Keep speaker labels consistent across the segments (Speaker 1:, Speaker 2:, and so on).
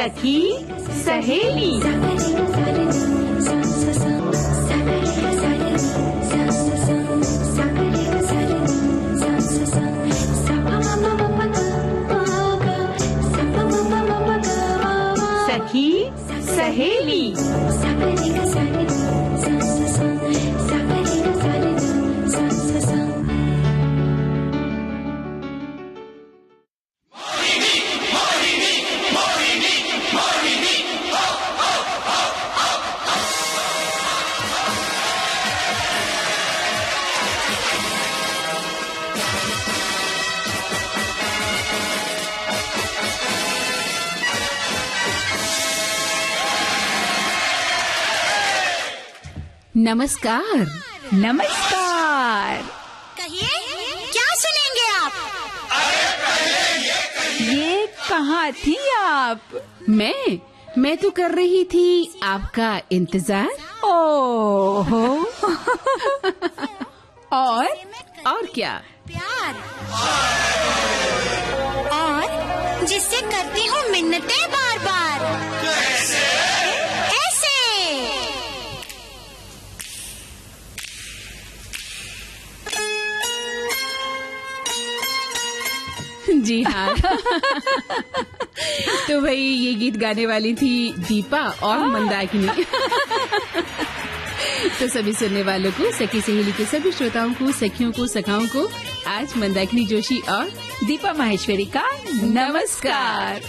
Speaker 1: सखी सहेली। सखी सहेली।
Speaker 2: नमस्कार।
Speaker 1: नमस्कार।
Speaker 3: कहिए, क्या सुनेंगे आप?
Speaker 1: ये कहाँ थी आप?
Speaker 2: मैं तो कर रही थी आपका इंतजार।
Speaker 1: ओहो।
Speaker 2: और क्या?
Speaker 3: प्यार। और जिससे करती हूँ मिन्नतें बार बार। कैसे? ऐसे।
Speaker 2: जी हाँ। तो भाई ये गीत गाने वाली थी दीपा और मंदाकिनी। तो सभी सुनने वालों को, सखी सहेली के सभी श्रोताओं को, सखियों को, सखाओं को आज मंदाकिनी जोशी और
Speaker 1: दीपा माहेश्वरी का नमस्कार।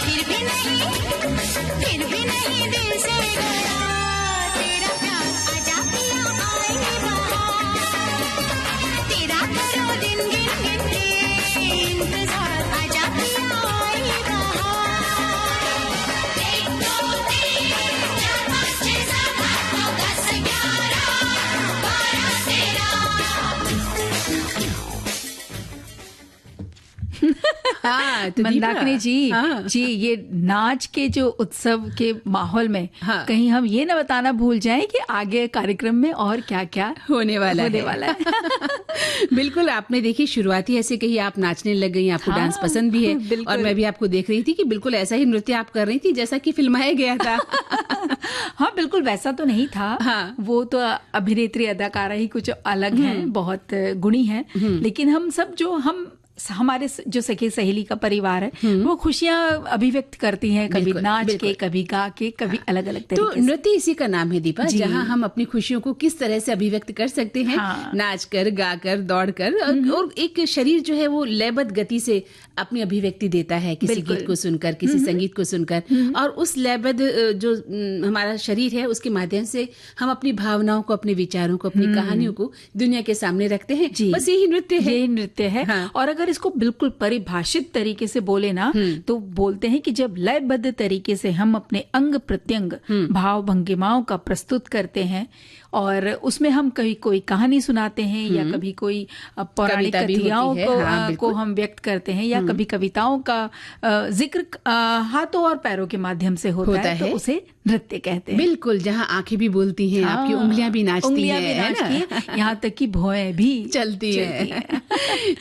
Speaker 3: फिर भी
Speaker 2: हाँ, तो
Speaker 1: मंदाकिनी
Speaker 2: दीपा,
Speaker 1: जी,
Speaker 2: हाँ।
Speaker 1: जी, ये नाच के जो उत्सव के माहौल में
Speaker 2: हाँ।
Speaker 1: कहीं हम ये ना बताना भूल जाएं कि आगे कार्यक्रम में और क्या क्या
Speaker 2: होने वाला
Speaker 1: है।
Speaker 2: बिल्कुल, आपने देखी शुरुआती ऐसे कही आप नाचने लग गई, आपको
Speaker 1: हाँ,
Speaker 2: डांस पसंद भी है।
Speaker 1: बिल्कुल।
Speaker 2: और मैं भी आपको देख रही थी कि बिल्कुल ऐसा ही नृत्य आप कर रही थी जैसा कि फिल्माया गया था।
Speaker 1: हाँ, बिल्कुल वैसा तो नहीं था।
Speaker 2: हाँ।
Speaker 1: वो तो अभिनेत्री अदाकारा ही कुछ अलग है, बहुत गुणी है। लेकिन हम सब हमारे जो सखी सहेली का परिवार है वो खुशियां अभिव्यक्त करती हैं, कभी
Speaker 2: बिल्कुल,
Speaker 1: नाच
Speaker 2: बिल्कुल।
Speaker 1: के, कभी गा के, कभी अलग अलग
Speaker 2: तो
Speaker 1: तरीके से।
Speaker 2: नृत्य इसी का नाम है दीपा,
Speaker 1: जी।
Speaker 2: जहाँ हम अपनी खुशियों को किस तरह से अभिव्यक्त कर सकते हैं।
Speaker 1: हाँ।
Speaker 2: नाच कर, गा कर, दौड़ कर, और एक शरीर जो है वो लयबद्ध गति से अपनी अभिव्यक्ति देता है, किसी
Speaker 1: बिल्कुल।
Speaker 2: गीत को सुनकर, किसी संगीत को सुनकर, और उस लयबद्ध जो हमारा शरीर है उसके माध्यम से हम अपनी भावनाओं को, अपने विचारों को, अपनी कहानियों को दुनिया के सामने रखते हैं।
Speaker 1: जी।
Speaker 2: बस यही नृत्य है।
Speaker 1: ये नृत्य है।
Speaker 2: हाँ।
Speaker 1: और अगर इसको बिल्कुल परिभाषित तरीके से बोले ना, तो बोलते हैं कि जब लयबद्ध तरीके से हम अपने अंग प्रत्यंग भाव भंगिमाओं का प्रस्तुत करते हैं और उसमें हम कभी कोई कहानी सुनाते हैं या कभी कोई पौराणिक
Speaker 2: कविता भी
Speaker 1: कथाओं
Speaker 2: होती है।
Speaker 1: को,
Speaker 2: हाँ, बिल्कुल।
Speaker 1: को हम व्यक्त करते हैं या कभी कविताओं का जिक्र हाथों और पैरों के माध्यम से होता है, तो उसे नृत्य कहते हैं।
Speaker 2: बिल्कुल, जहाँ आंखें भी बोलती हैं, आपकी उंगलियां भी नाचती
Speaker 1: उंगलियां भी
Speaker 2: हैं, है ना?
Speaker 1: नाचती हैं, यहाँ तक कि भौएं भी
Speaker 2: चलती है।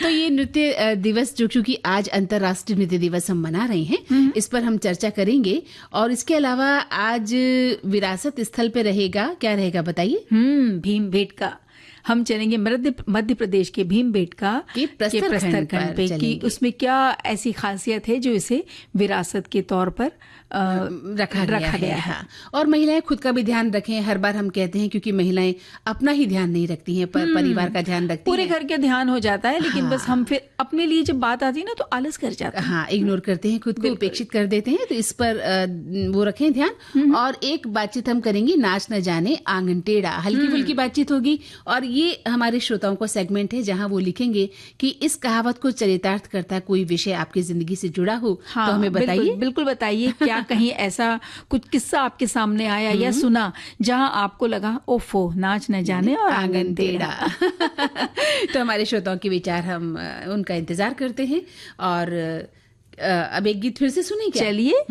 Speaker 2: तो ये नृत्य दिवस जो, क्योंकि आज अंतर्राष्ट्रीय नृत्य दिवस हम मना रहे हैं, इस पर हम चर्चा करेंगे। और इसके अलावा आज विरासत स्थल पे रहेगा, क्या रहेगा बताइए?
Speaker 1: भीमबेटका। हम चलेंगे मध्य प्रदेश के भीमबेटका
Speaker 2: के प्रस्तर खंड पर
Speaker 1: पे कि
Speaker 2: चलेंगे।
Speaker 1: उसमें क्या ऐसी खासियत है जो इसे विरासत के तौर पर
Speaker 2: रखा गया है।
Speaker 1: हाँ।
Speaker 2: और महिलाएं खुद का भी ध्यान रखें। हर बार हम कहते हैं क्योंकि महिलाएं अपना ही ध्यान नहीं रखती हैं, परिवार का ध्यान रखती
Speaker 1: पूरे
Speaker 2: हैं।
Speaker 1: घर के ध्यान हो जाता है, लेकिन बस हम फिर अपने लिए जब बात आती है ना तो आलस कर जाते हैं।
Speaker 2: हाँ, इग्नोर करते हैं, खुद को उपेक्षित कर देते हैं। तो इस पर वो रखें ध्यान। और एक बातचीत हम करेंगे, नाच न जाने आंगन टेढ़ा, हल्की फुल्की बातचीत होगी। और ये हमारे श्रोताओं का सेगमेंट है जहां वो लिखेंगे कि इस कहावत को चरितार्थ करता कोई विषय आपकी जिंदगी से जुड़ा हो, तो हमें बताइए।
Speaker 1: बिल्कुल बताइए। क्या कहीं ऐसा कुछ किस्सा आपके सामने आया या सुना जहां आपको लगा ओफो, नाच न जाने और आंगन टेढ़ा।
Speaker 2: तो हमारे श्रोताओं के विचार हम उनका इंतजार करते हैं। और अब एक गीत फिर से सुने क्या?
Speaker 1: चलिए।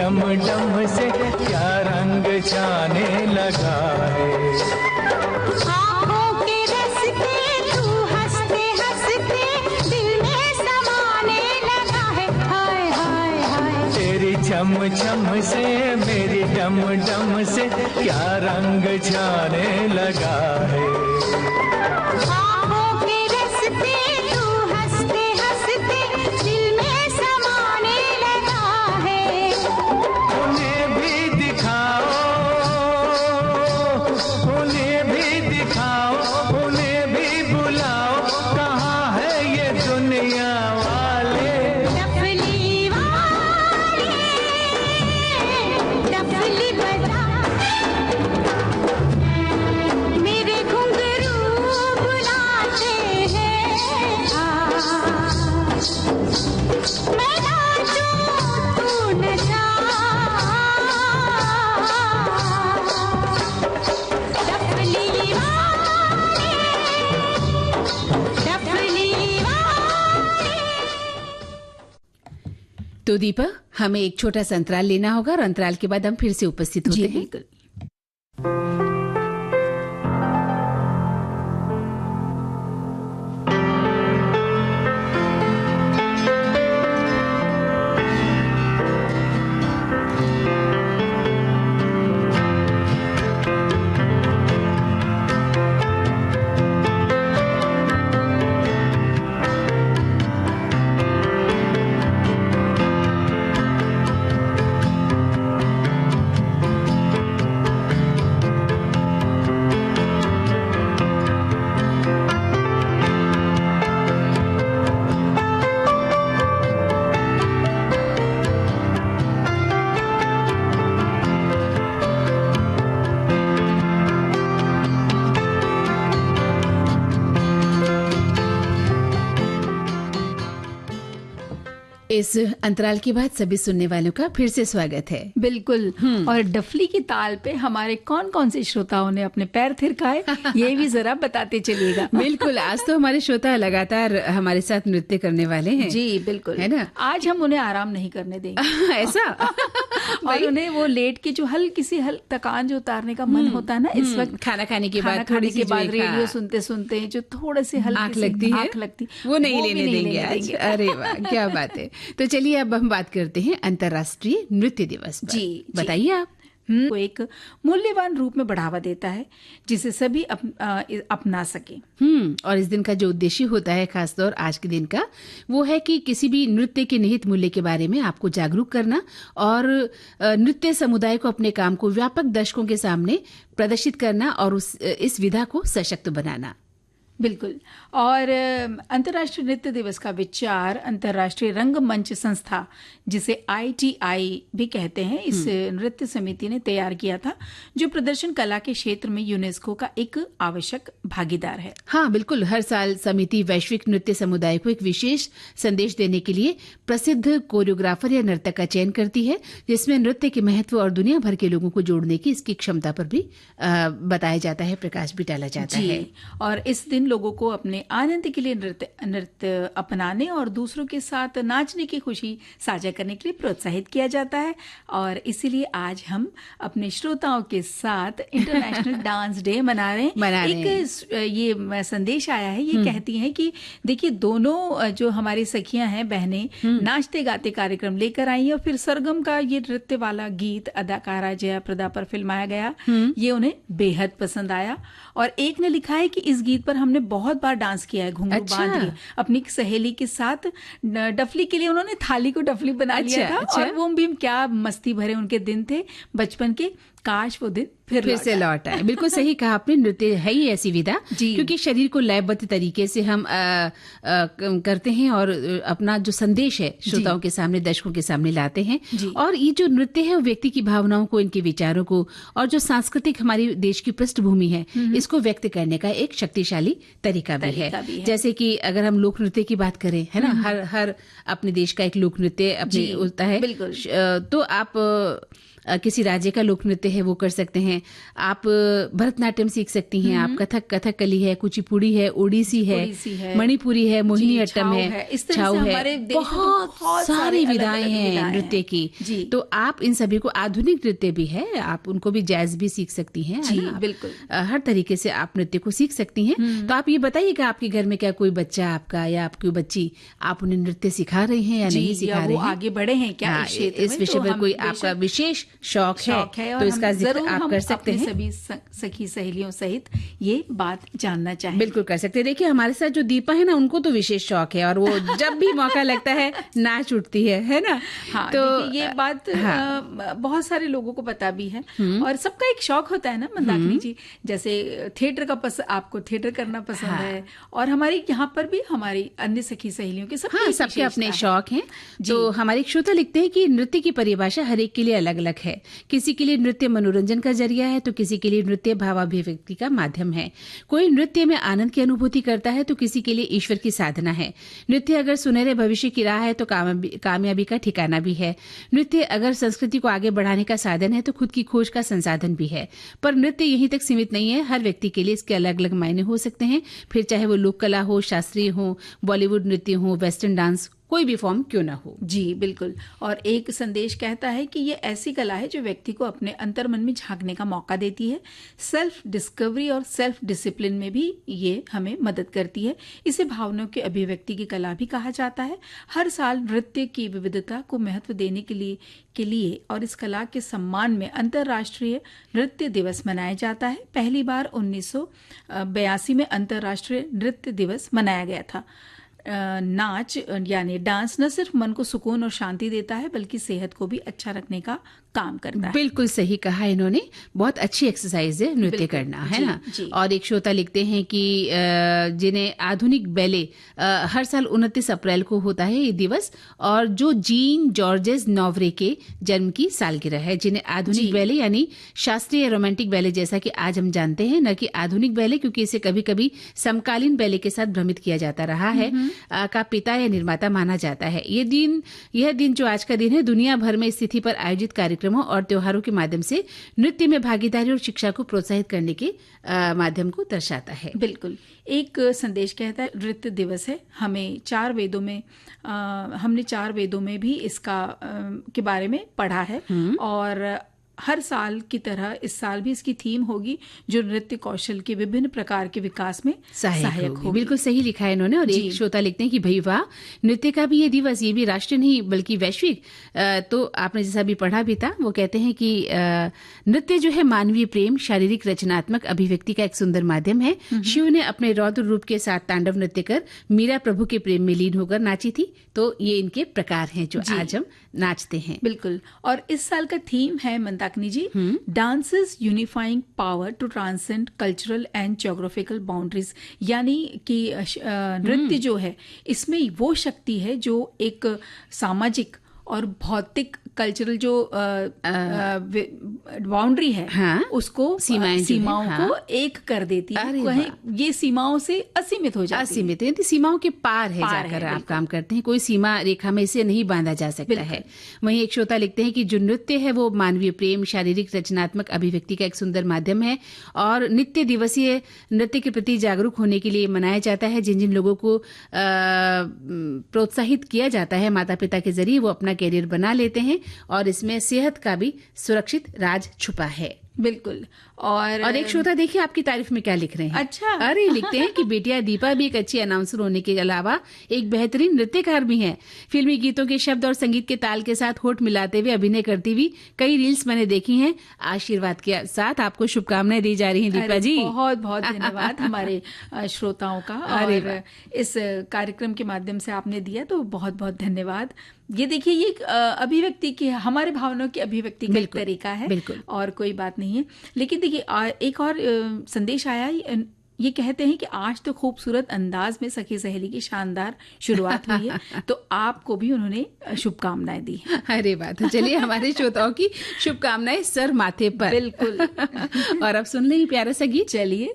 Speaker 4: डम डम से क्या रंग जाने लगा है।
Speaker 3: आँखों के रस्ते तू हंसते हंसते दिल में समाने लगा है। हाय हाय हाय
Speaker 4: तेरी चम चम से मेरी डम डम से क्या रंग जाने लगा है।
Speaker 3: आँखों के रस्ते तू हंसते हंसते दिल में समाने लगा है।
Speaker 4: उन्हें भी दिखाओ, उन्हें भी दिखाओ, उन्हें भी बुलाओ, कहाँ है ये दुनिया वाले।
Speaker 3: डफली वाले डफली बजा, मेरे घुंघरू बुलाते हैं। मैं नाचूं तू नचा, डफली वाले डफली वाले।
Speaker 2: तो दीपा, हमें एक छोटा सा अंतराल लेना होगा और अंतराल के बाद हम फिर से उपस्थित होते
Speaker 1: जी
Speaker 2: हैं।
Speaker 1: बिल्कुल।
Speaker 2: इस अंतराल के बाद सभी सुनने वालों का फिर से स्वागत है।
Speaker 1: बिल्कुल। और डफली की ताल पे हमारे कौन कौन से श्रोताओं ने अपने पैर थिरकाए, ये भी जरा बताते चलिएगा।
Speaker 2: बिल्कुल, आज तो हमारे श्रोता लगातार हमारे साथ नृत्य करने वाले हैं।
Speaker 1: जी बिल्कुल,
Speaker 2: है ना?
Speaker 1: आज हम उन्हें आराम नहीं करने देंगे।
Speaker 2: ऐसा
Speaker 1: और उन्हें वो लेट के जो हल्की सी थकान जो उतारने का मन होता है ना इस वक्त,
Speaker 2: खाना खाने के
Speaker 1: खाना
Speaker 2: बाद
Speaker 1: खाने
Speaker 2: थोड़ी
Speaker 1: के
Speaker 2: सी
Speaker 1: बाद
Speaker 2: जो एक,
Speaker 1: रेडियो सुनते सुनते जो थोड़े से हल्की
Speaker 2: आंख
Speaker 1: सी
Speaker 2: लगती है,
Speaker 1: आंख लगती,
Speaker 2: वो नहीं
Speaker 1: भी
Speaker 2: लेने देंगे आज। अरे वाह, क्या बात है। तो चलिए अब हम बात करते हैं अंतर्राष्ट्रीय नृत्य दिवस पर।
Speaker 1: जी।
Speaker 2: बताइए आप।
Speaker 1: को एक मूल्यवान रूप में बढ़ावा देता है जिसे सभी अपना सके।
Speaker 2: और इस दिन का जो उद्देश्य होता है, खासतौर आज के दिन का, वो है कि किसी भी नृत्य के निहित मूल्य के बारे में आपको जागरूक करना और नृत्य समुदाय को अपने काम को व्यापक दर्शकों के सामने प्रदर्शित करना और इस विधा को सशक्त बनाना।
Speaker 1: बिल्कुल। और अंतर्राष्ट्रीय नृत्य दिवस का विचार अंतर्राष्ट्रीय रंगमंच संस्था, जिसे ITI भी कहते हैं, इस नृत्य समिति ने तैयार किया था, जो प्रदर्शन कला के क्षेत्र में यूनेस्को का एक आवश्यक भागीदार है।
Speaker 2: हाँ बिल्कुल, हर साल समिति वैश्विक नृत्य समुदाय को एक विशेष संदेश देने के लिए प्रसिद्ध कोरियोग्राफर या नर्तक का चयन करती है, जिसमें नृत्य के महत्व और दुनिया भर के लोगों को जोड़ने की इसकी क्षमता पर भी बताया जाता है, प्रकाश भी डाला जाता है।
Speaker 1: और इस दिन लोगों को अपने आनंद के लिए नृत्य अपनाने और दूसरों के साथ नाचने की खुशी साझा करने के लिए प्रोत्साहित किया जाता है। और इसीलिए आज हम अपने श्रोताओं के साथ इंटरनेशनल डांस डे मना रहे हैं। एक ये संदेश आया है, ये कहती हैं कि देखिए, दोनों जो हमारी सखियां हैं, बहनें, नाचते गाते कार्यक्रम लेकर आई हैं और फिर सरगम का ये नृत्य वाला गीत अदाकारा जया प्रदा पर फिल्माया गया, ये उन्हें बेहद पसंद आया। और एक ने लिखा है कि इस गीत पर हमने बहुत बार डांस किया है, घुंघरू बांध के अपनी सहेली के साथ। डफली के लिए उन्होंने थाली को डफली बना लिया था। और वो भी क्या मस्ती भरे उनके दिन थे बचपन के, काश वो दिन फिर
Speaker 2: से लौट आए। बिल्कुल सही कहा आपने, नृत्य है ही ऐसी विधा क्योंकि शरीर को लयबद्ध तरीके से हम करते हैं और अपना जो संदेश है श्रोताओं के सामने, दर्शकों के सामने लाते हैं। और ये जो नृत्य है वो व्यक्ति की भावनाओं को, इनके विचारों को और जो सांस्कृतिक हमारी देश की पृष्ठभूमि है, इसको व्यक्त करने का एक शक्तिशाली तरीका भी है। जैसे कि अगर हम लोक नृत्य की बात करें, है ना, हर अपने देश का एक लोक नृत्य अपने होता है। तो आप किसी राज्य का लोक नृत्य है वो कर सकते हैं। आप भरतनाट्यम सीख सकती हैं, आप कथकली है, कुचिपुड़ी है, ओडिसी है, मणिपुरी है, मोहिनी अट्टम है,
Speaker 1: इस तरह
Speaker 2: छाऊ
Speaker 1: से
Speaker 2: है,
Speaker 1: हमारे देश में तो
Speaker 2: बहुत सारी विधाएं हैं नृत्य की।
Speaker 1: जी।
Speaker 2: तो आप इन सभी को, आधुनिक नृत्य भी है, आप उनको भी जैज भी सीख सकती हैं,
Speaker 1: जी,
Speaker 2: है ना?
Speaker 1: बिल्कुल।
Speaker 2: हर तरीके से आप नृत्य को सीख सकती हैं। तो आप ये बताइएगा, आपके घर में क्या कोई बच्चा आपका या आपकी बच्ची, आप उन्हें नृत्य सिखा रही हैं या
Speaker 1: जी,
Speaker 2: नहीं
Speaker 1: या
Speaker 2: सिखा
Speaker 1: वो
Speaker 2: रही हैं?
Speaker 1: आगे बढ़े हैं क्या
Speaker 2: हाँ,
Speaker 1: इस क्षेत्र
Speaker 2: इस
Speaker 1: में?
Speaker 2: विषय
Speaker 1: तो
Speaker 2: पर
Speaker 1: हम
Speaker 2: कोई
Speaker 1: बेशक
Speaker 2: आपका विशेष शौक है
Speaker 1: और
Speaker 2: तो इसका
Speaker 1: हम
Speaker 2: जिक्र
Speaker 1: जरूर
Speaker 2: आप
Speaker 1: हम
Speaker 2: कर सकते
Speaker 1: अपनी
Speaker 2: हैं।
Speaker 1: सभी सखी सहेलियों सहित ये बात जानना चाहेंगे।
Speaker 2: बिल्कुल कर सकते हैं। देखिए, हमारे साथ जो दीपा है ना, उनको तो विशेष शौक है और वो जब भी मौका लगता है नाच उठती है ना?
Speaker 1: हाँ,
Speaker 2: तो
Speaker 1: देखिए ये बात बहुत सारे लोगों को पता भी है और सबका एक शौक होता है ना मंदाकिनी जी। जैसे थिएटर का आपको थिएटर करना पसंद है और हमारी यहाँ पर भी हमारी अन्य सखी सहेलियों के
Speaker 2: सबके अपने शौक हैं। तो हमारे एक श्रोता लिखते हैं कि नृत्य की परिभाषा हर एक के लिए अलग अलग है। किसी के लिए नृत्य मनोरंजन का जरिया है तो किसी के लिए नृत्य भावाभिव्यक्ति का माध्यम है। कोई नृत्य में आनंद की अनुभूति करता है तो किसी के लिए ईश्वर की साधना है। नृत्य अगर सुनहरे भविष्य की राह है तो कामयाबी का ठिकाना भी है। नृत्य अगर संस्कृति को आगे बढ़ाने का साधन है तो खुद की खोज का संसाधन भी है। पर नृत्य यहीं तक सीमित नहीं है, हर व्यक्ति के लिए इसके अलग अलग मायने हो सकते हैं, फिर चाहे वो लोक कला हो, शास्त्रीय हो, बॉलीवुड नृत्य हो, वेस्टर्न डांस, कोई भी फॉर्म क्यों ना हो।
Speaker 1: जी बिल्कुल। और एक संदेश कहता है कि ये ऐसी कला है जो व्यक्ति को अपने अंतर्मन में झांकने का मौका देती है। सेल्फ डिस्कवरी और सेल्फ डिसिप्लिन में भी ये हमें मदद करती है। इसे भावनाओं की अभिव्यक्ति की कला भी कहा जाता है। हर साल नृत्य की विविधता को महत्व देने के लिए और इस कला के सम्मान में अंतर्राष्ट्रीय नृत्य दिवस मनाया जाता है। पहली बार 1982 में अंतर्राष्ट्रीय नृत्य दिवस मनाया गया था। नाच यानी डांस न सिर्फ मन को सुकून और शांति देता है बल्कि सेहत को भी अच्छा रखने का काम करता है।
Speaker 2: बिल्कुल सही कहा इन्होंने, बहुत अच्छी एक्सरसाइज है नृत्य करना, है ना?
Speaker 1: जी।
Speaker 2: और एक श्रोता लिखते हैं कि जिन्हें आधुनिक बैले हर साल 29 अप्रैल को होता है ये दिवस, और जो जीन जॉर्जेस नोवरे के जन्म की सालगिरह है। जिन्हें आधुनिक बैले यानी शास्त्रीय रोमांटिक बैले जैसा कि आज हम जानते हैं, न कि आधुनिक बैले, क्योंकि इसे कभी कभी समकालीन बैले के साथ भ्रमित किया जाता रहा है, का पिता या निर्माता माना जाता है। यह दिन जो आज का दिन है, दुनिया भर में इस तिथि पर आयोजित कार्यक्रमों और त्योहारों के माध्यम से नृत्य में भागीदारी और शिक्षा को प्रोत्साहित करने के माध्यम को दर्शाता है।
Speaker 1: बिल्कुल। एक संदेश कहता है नृत्य दिवस है, हमने 4 वेदों में भी इसका के बारे में पढ़ा है और हर साल की तरह इस साल भी इसकी थीम होगी जो नृत्य कौशल के विभिन्न प्रकार के विकास में सहायक होगी।
Speaker 2: बिल्कुल सही लिखा है इन्होंने। और एक श्रोता लिखते हैं कि भाई वाह, नृत्य का भी ये दिवस, ये भी राष्ट्रीय नहीं बल्कि वैश्विक। तो आपने जैसा भी पढ़ा भी था, वो कहते हैं कि नृत्य जो है मानवीय प्रेम, शारीरिक रचनात्मक अभिव्यक्ति का एक सुंदर माध्यम है। शिव ने अपने रौद्र रूप के साथ तांडव नृत्य कर मीरा प्रभु के प्रेम में लीन होकर नाची थी। तो ये इनके प्रकार हैं जो आज हम नाचते हैं।
Speaker 1: बिल्कुल। और इस साल का थीम है Mandakini ji, dances unifying power to transcend cultural and geographical boundaries. यानी कि नृत्य जो है इसमें वो शक्ति है जो एक सामाजिक और भौतिक कल्चरल जो बाउंड्री है, उसको सीमाओं को एक कर देती है। कहीं ये सीमाओं से असीमित हो जाती है।
Speaker 2: असीमित है, सीमाओं के पार है जाकर आप काम करते हैं, कोई सीमा रेखा में इसे नहीं बांधा जा सकता है। वहीं एक श्रोता लिखते हैं कि जो नृत्य है वो मानवीय प्रेम, शारीरिक रचनात्मक अभिव्यक्ति का एक सुंदर माध्यम है और नित्य दिवसीय नृत्य के प्रति जागरूक होने के लिए मनाया जाता है। जिन जिन लोगों को प्रोत्साहित किया जाता है माता पिता के जरिए, वो अपना कैरियर बना लेते हैं और इसमें सेहत का भी सुरक्षित राज छुपा है।
Speaker 1: बिल्कुल। और
Speaker 2: एक श्रोता देखिए आपकी तारीफ में क्या लिख रहे हैं।
Speaker 1: अच्छा।
Speaker 2: अरे लिखते हैं कि बेटिया दीपा भी एक अच्छी अनाउंसर होने के अलावा एक बेहतरीन नृत्यकार भी है। फिल्मी गीतों के शब्द और संगीत के ताल के साथ होठ मिलाते हुए अभिनय करती हुई कई रील्स मैंने देखी हैं। आशीर्वाद के साथ आपको शुभकामनाएं दी जा रही हैं दीपा जी।
Speaker 1: बहुत बहुत धन्यवाद हमारे श्रोताओं का। और इस कार्यक्रम के माध्यम से आपने दिया तो बहुत बहुत धन्यवाद। ये देखिए, ये अभिव्यक्ति की, हमारे भावनाओं की अभिव्यक्ति का एक तरीका है और कोई बात नहीं है। लेकिन देखिए एक और संदेश आया, ये कहते हैं कि आज तो खूबसूरत अंदाज में सखी सहेली की शानदार शुरुआत हुई है, तो आपको भी उन्होंने शुभकामनाएं दी।
Speaker 2: अरे बात, चलिए हमारे श्रोताओं की शुभकामनाएं सर माथे पर।
Speaker 1: बिल्कुल।
Speaker 2: और अब सुन लें प्यारा सा गीत।
Speaker 1: चलिए।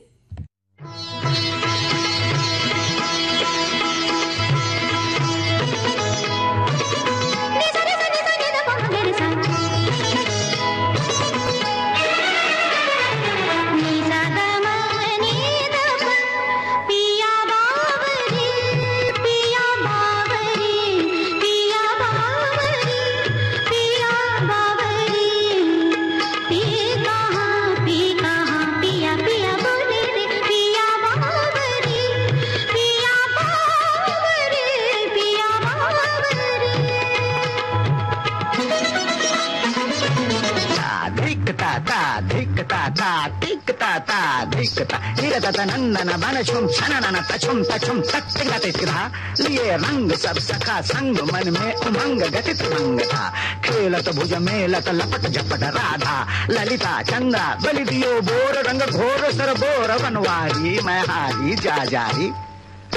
Speaker 5: धिकता ता धिकता ता धिकता ता धिकता हिरता नंदन बन छुम छनन तछुम तछुम तत्तिका तितिका लिए रंग सब सखा संग मन में उमंग गतित भंग था खेलत भुज मेलत लपट झपट राधा ललिता चंदा बलि दियो बोर रंग घोर सर बोर बनवारी मैं हारी जा जारी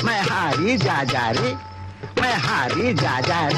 Speaker 5: मैं हारी जा जारी मैं हारी जा जारी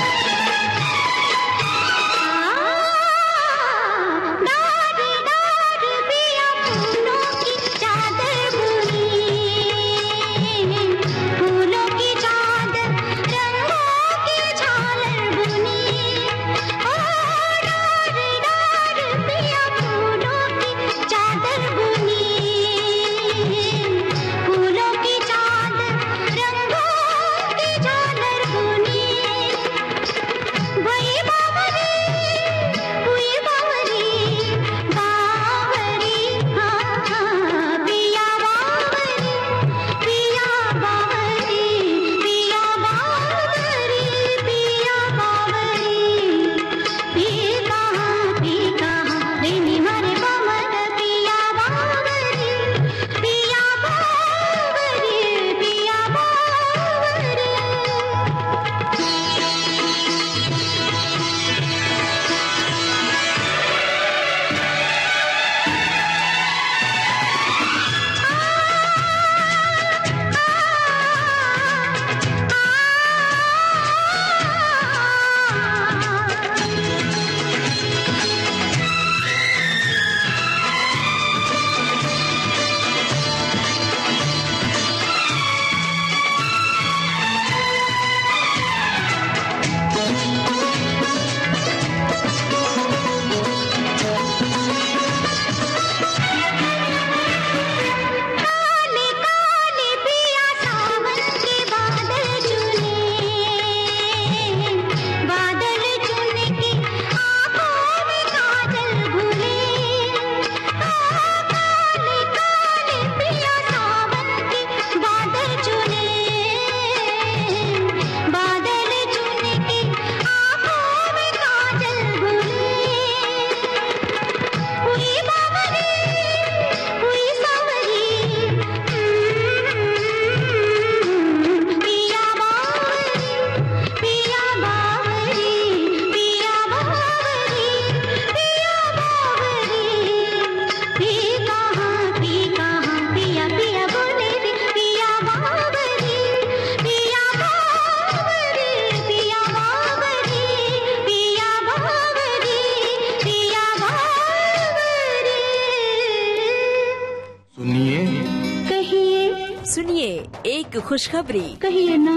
Speaker 6: सुनिए एक खुशखबरी
Speaker 3: कहिए ना।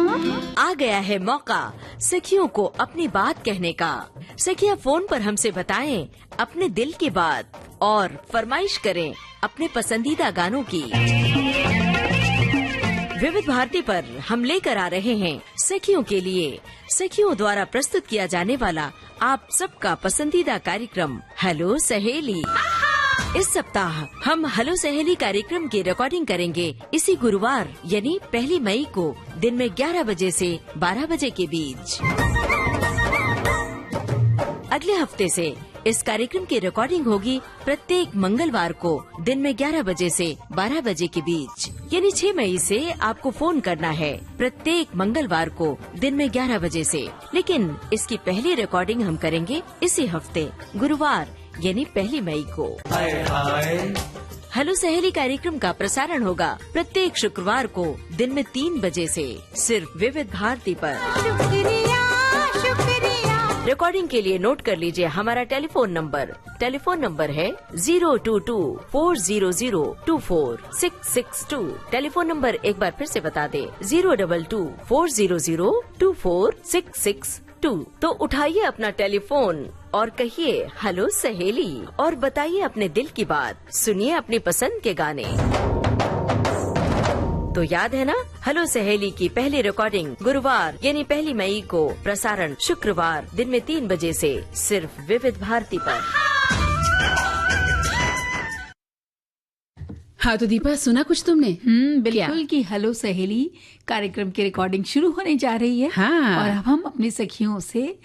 Speaker 6: आ गया है मौका सखियों को अपनी बात कहने का। सखियां फोन पर हमसे बताएं अपने दिल की बात और फरमाइश करें अपने पसंदीदा गानों की। विविध भारती पर हम लेकर आ रहे हैं सखियों के लिए सखियों द्वारा प्रस्तुत किया जाने वाला आप सबका पसंदीदा कार्यक्रम हेलो सहेली। इस सप्ताह हम हेलो सहेली कार्यक्रम की रिकॉर्डिंग करेंगे इसी गुरुवार यानी 1 मई को दिन में 11 बजे से 12 बजे के बीच। अगले हफ्ते से इस कार्यक्रम की रिकॉर्डिंग होगी प्रत्येक मंगलवार को दिन में 11 बजे से 12 बजे के बीच, यानी 6 मई से आपको फोन करना है प्रत्येक मंगलवार को दिन में 11 बजे से। लेकिन इसकी पहली रिकॉर्डिंग हम करेंगे इसी हफ्ते गुरुवार यानी 1 मई को। हेलो सहेली कार्यक्रम का प्रसारण होगा प्रत्येक शुक्रवार को दिन में 3 बजे से सिर्फ विविध भारती पर।
Speaker 3: शुक्रिया शुक्रिया।
Speaker 6: रिकॉर्डिंग के लिए नोट कर लीजिए हमारा टेलीफोन नंबर है 022-400-24662। टेलीफोन नंबर एक बार फिर से बता दे 022-400-24662। तो उठाइए अपना टेलीफोन और कहिए हेलो सहेली और बताइए अपने दिल की बात, सुनिए अपनी पसंद के गाने। तो याद है ना, हेलो सहेली की पहली रिकॉर्डिंग गुरुवार यानी 1 मई को, प्रसारण शुक्रवार दिन में 3 बजे से सिर्फ विविध भारती पर।
Speaker 2: हाँ तो दीपा, सुना कुछ तुमने?
Speaker 1: बिल्कुल कि हेलो सहेली कार्यक्रम की रिकॉर्डिंग शुरू होने जा रही है।
Speaker 2: हाँ।
Speaker 1: और अब हम अपनी सखियों से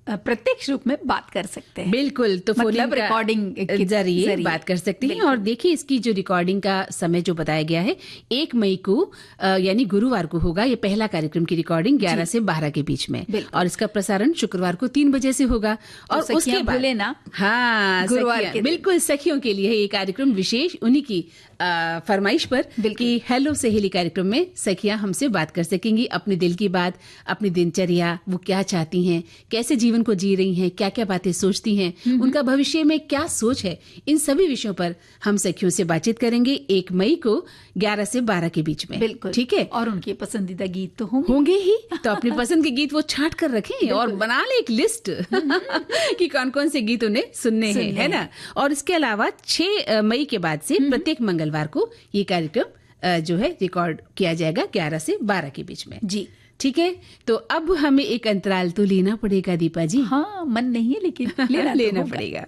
Speaker 1: प्रत्यक्ष रूप में बात कर सकते हैं।
Speaker 2: बिल्कुल, तो
Speaker 1: मतलब रिकॉर्डिंग
Speaker 2: के जरिए बात कर सकते हैं। और देखिए, इसकी जो रिकॉर्डिंग का समय जो बताया गया है 1 मई को यानी गुरुवार को होगा ये पहला कार्यक्रम की रिकॉर्डिंग 11 से 12 के बीच में, और इसका प्रसारण शुक्रवार को 3 बजे से होगा। और
Speaker 1: तो
Speaker 2: उसके बाद
Speaker 1: भूले ना,
Speaker 2: हाँ,
Speaker 1: गुरुवार
Speaker 2: सखियां,
Speaker 1: के
Speaker 2: बिल्कुल सखियों के लिए ये कार्यक्रम विशेष उन्हीं की फरमाइश पर कि हेलो सहेली कार्यक्रम में सखियां हमसे बात कर सकेंगी, अपने दिल की बात, अपनी दिनचर्या, वो क्या चाहती हैं, कैसे जीवन को जी रही हैं, क्या क्या बातें सोचती हैं, उनका भविष्य में क्या सोच है, इन सभी विषयों पर हम सखियों से बातचीत करेंगे 1 मई को 11 से 12 के बीच में।
Speaker 1: बिल्कुल,
Speaker 2: ठीक है।
Speaker 1: और उनके पसंदीदा गीत तो
Speaker 2: होंगे ही, तो अपनी पसंद के गीत वो छांट कर रखें और बना ले एक लिस्ट कि कौन कौन से गीत उन्हें सुनने हैं, है ना। और इसके अलावा 6 मई के बाद से प्रत्येक मंगलवार को ये कार्यक्रम जो है रिकॉर्ड किया जाएगा 11 से 12 के बीच में।
Speaker 1: जी,
Speaker 2: ठीक है। तो अब हमें एक अंतराल तो लेना पड़ेगा दीपा जी।
Speaker 1: हाँ, मन नहीं है लेकिन
Speaker 2: लेना पड़ेगा।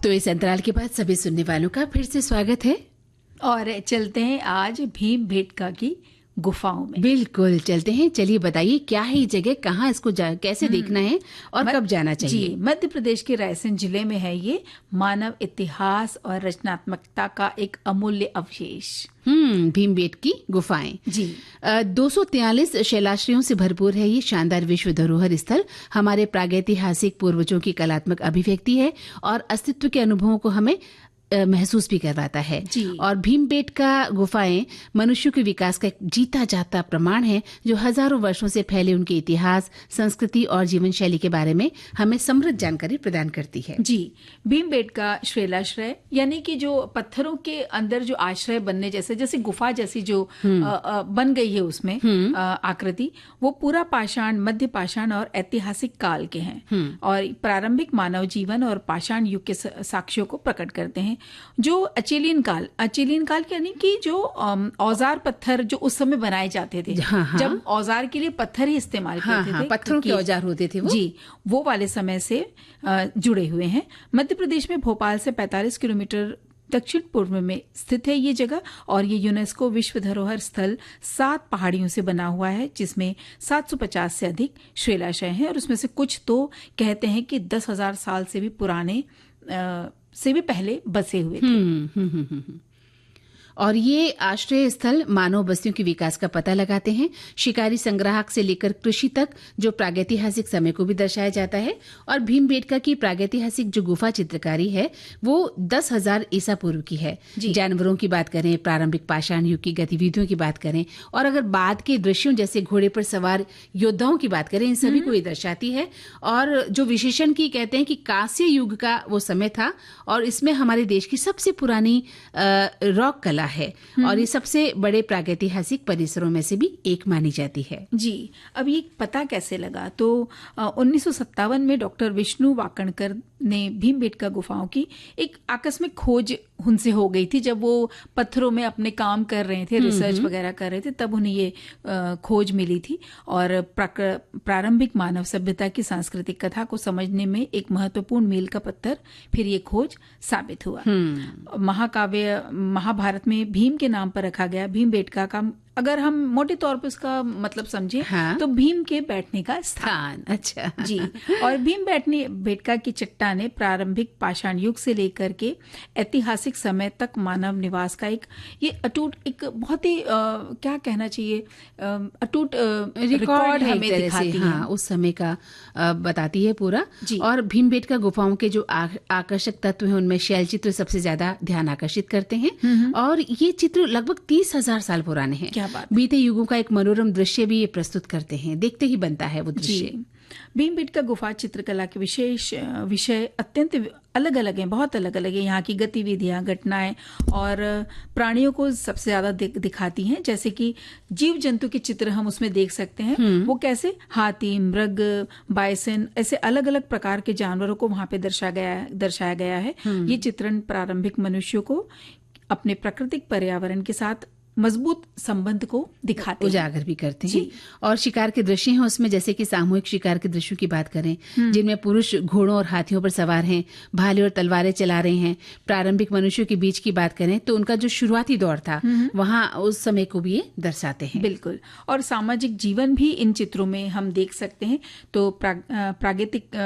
Speaker 2: तो इस अंतराल के बाद सभी सुनने वालों का फिर से स्वागत है
Speaker 1: और चलते हैं आज भीमबेटका की गुफाओं में।
Speaker 2: बिल्कुल, चलते हैं। चलिए बताइए क्या है ये जगह, कहाँ इसको कैसे देखना है और कब जाना चाहिए?
Speaker 1: जी, मध्य प्रदेश के रायसेन जिले में है ये मानव इतिहास और रचनात्मकता का एक अमूल्य अवशेष।
Speaker 2: भीमबेटकी गुफाएं।
Speaker 1: जी,
Speaker 2: 243 शैलाश्रयों से भरपूर है ये शानदार विश्व धरोहर स्थल। हमारे प्रागैतिहासिक पूर्वजों की कलात्मक अभिव्यक्ति है और अस्तित्व के अनुभवों को हमें महसूस भी करवाता है। और भीमबेटका गुफाएं मनुष्य के विकास का एक जीता जाता प्रमाण है, जो हजारों वर्षों से फैले उनके इतिहास, संस्कृति और जीवन शैली के बारे में हमें समृद्ध जानकारी प्रदान करती है।
Speaker 1: जी, भीमबेटका शैलाश्रय यानी कि जो पत्थरों के अंदर जो आश्रय बनने जैसे गुफा जैसी जो बन गई है उसमें आकृति, वो पूरा पाषाण, मध्य पाषाण और ऐतिहासिक काल के हैं और प्रारंभिक मानव जीवन और पाषाण युग के साक्ष्यों को प्रकट करते हैं। जो अचेलियन काल यानी कि जो औजार पत्थर जो उस समय बनाए जाते थे, जब औजार के लिए पत्थर ही इस्तेमाल किए थे,
Speaker 2: पत्थरों के औजार होते थे वो।
Speaker 1: जी, वो वाले समय से जुड़े हुए हैं। मध्य प्रदेश में भोपाल से 45 किलोमीटर दक्षिण पूर्व में स्थित है ये जगह और ये यूनेस्को विश्व धरोहर स्थल 7 पहाड़ियों से बना हुआ है, जिसमें 750 से अधिक शैलाश्रय हैं और उसमें से कुछ तो कहते हैं कि 10,000 साल से भी पुराने से भी पहले बसे हुए थे।
Speaker 2: और ये आश्रय स्थल मानव बस्तियों के विकास का पता लगाते हैं। शिकारी संग्राहक से लेकर कृषि तक जो प्रागैतिहासिक समय को भी दर्शाया जाता है। और भीमबेटका की प्रागैतिहासिक जो गुफा चित्रकारी है वो 10,000 ईसा पूर्व की है। जानवरों की बात करें, प्रारंभिक पाषाण युग की गतिविधियों की बात करें और अगर बाद के दृश्यों जैसे घोड़े पर सवार योद्धाओं की बात करें, इन सभी को ये दर्शाती है। और जो विशेषण की कहते हैं कि कांस्य युग का वो समय था और इसमें हमारे देश की सबसे पुरानी रॉक कला है और ये सबसे बड़े प्रागैतिहासिक परिसरों में से भी एक मानी जाती है।
Speaker 1: जी, अब ये पता कैसे लगा? तो 1957 में डॉक्टर विष्णु वाकणकर ने भीमबेटका गुफाओं की एक आकस्मिक खोज उनसे हो गई थी। जब वो पत्थरों में अपने काम कर रहे थे, रिसर्च वगैरह कर रहे थे, तब उन्हें ये खोज मिली थी और प्रारंभिक मानव सभ्यता की सांस्कृतिक कथा को समझने में एक महत्वपूर्ण मील का पत्थर फिर ये खोज साबित हुआ। महाकाव्य महाभारत में भीम के नाम पर रखा गया भीमबेटका का अगर हम मोटे तौर पे उसका मतलब समझे
Speaker 2: हाँ।
Speaker 1: तो भीम के बैठने का स्थान।
Speaker 2: अच्छा
Speaker 1: जी। और भीम बेटका की चट्टानें प्रारंभिक पाषाण युग से लेकर के ऐतिहासिक समय तक मानव निवास का ये अटूट, एक बहुत ही क्या कहना चाहिए, अटूट
Speaker 2: रिकॉर्ड है,
Speaker 1: हमें
Speaker 2: एक तरह
Speaker 1: दिखाती
Speaker 2: से,
Speaker 1: है।
Speaker 2: हाँ, उस समय का बताती है पूरा।
Speaker 1: जी।
Speaker 2: और भीमबेटका गुफाओं के जो आकर्षक तत्व हैं उनमें शैल चित्र सबसे ज्यादा ध्यान आकर्षित करते हैं। और ये चित्र लगभग 30,000 साल पुराने हैं।
Speaker 1: क्या बात।
Speaker 2: बीते युगों का एक मनोरम दृश्य भी ये प्रस्तुत करते हैं, देखते ही बनता है वो दृश्य।
Speaker 1: जी। भीमबेटका गुफा चित्रकला के विशेष विषय अत्यंत अलग अलग हैं, बहुत अलग अलग है। यहाँ की गतिविधियां, घटनाएं और प्राणियों को सबसे ज्यादा दिखाती हैं। जैसे कि जीव जंतु के चित्र हम उसमें देख सकते हैं। वो कैसे हाथी, मृग, बाइसन, ऐसे अलग अलग प्रकार के जानवरों को वहां पे दर्शाया गया है। ये चित्रण प्रारंभिक मनुष्यों को अपने प्राकृतिक पर्यावरण के साथ मजबूत संबंध को दिखाते हैं,
Speaker 2: उजागर भी करते हैं। और शिकार के दृश्य हैं उसमें, जैसे कि सामूहिक शिकार के दृश्यों की बात करें जिनमें पुरुष घोड़ों और हाथियों पर सवार हैं, भाले और तलवारें चला रहे हैं। प्रारंभिक मनुष्यों के बीच की बात करें तो उनका जो शुरुआती दौर था वहाँ उस समय को भी ये दर्शाते हैं।
Speaker 1: बिल्कुल। और सामाजिक जीवन भी इन चित्रों में हम देख सकते हैं। तो प्रागैतिक